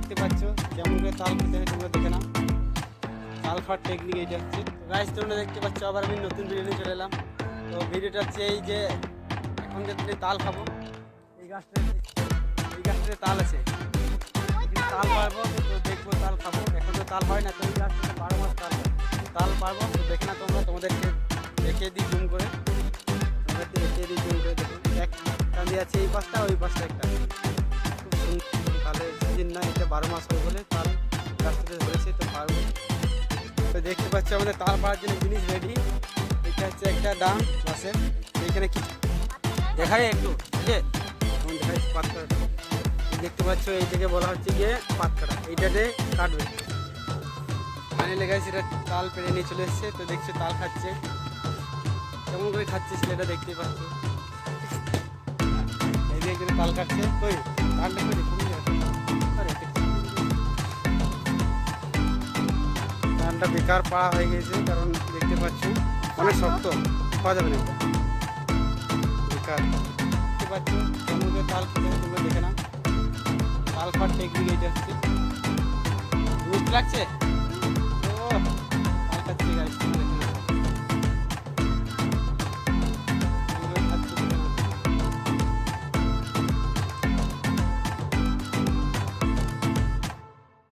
দেখতে পাচ্ছ কেমন করে তাল খেতে হয় তোমরা দেখে নাও। তাল খাওয়ার টেকনিক এইটা হচ্ছে। গাইস তোমরা দেখতে পাচ্ছ আবার আমি নতুন ভিডিও নিয়ে চলে এলাম। তো ভিডিওটা হচ্ছে এই যে এখন যে তাল খাবো, এই গাছটাতে তাল আছে, তাল পারবো তো দেখবো, তাল খাবো। এখন তো তাল হয় না, তো এই গাছটাতে 12 মাস তাল পারবো তো দেখে না তোমরা, তোমাদেরকে দেখিয়ে দিই জুম করে, তোমাদেরকে দেখিয়ে দিই জুম করে। দেখুন এক কান্দি আছে এই পাশটা, ওই পাশটা একটা, খুব সুন্দর। তাহলে সিজন না, এটা 12 মাস হয়ে বলে তাল গাছটাতে ধরেছে, তো পারবো। তো দেখতে পাচ্ছি আমাদের তাল পাড়ার জন্য জিনিস রেডি। এটা হচ্ছে একটা ডাম বাসের, এইখানে কি দেখাই একটু, ঠিক আছে দেখাই পাত কাটা। দেখতে পাচ্ছ এইটাকে বলা হচ্ছে গিয়ে পাত কাটা, এইটাতে কাটবে। ফাইনালি গাইস এটা তাল পেড়ে নিয়ে চলে এসছে। তো দেখছো তাল খাচ্ছে, কেমন করে খাচ্ছে সেটা দেখতেই পাচ্ছ। এই যে একজন তাল কাটছে, কই তালটা কই কমে যাচ্ছে, তালটা বেকার পাড়া হয়ে গেছে, কারণ দেখতে পাচ্ছ অনেক শক্ত, পাওয়া যাবে না এটা, বেকার। দেখতে পাচ্ছ কেমন করে তাল খেতে হয় তোমরা দেখে না। তাল খাওয়ার টেকনিক এইটা হচ্ছে। মিষ্টি লাগছে।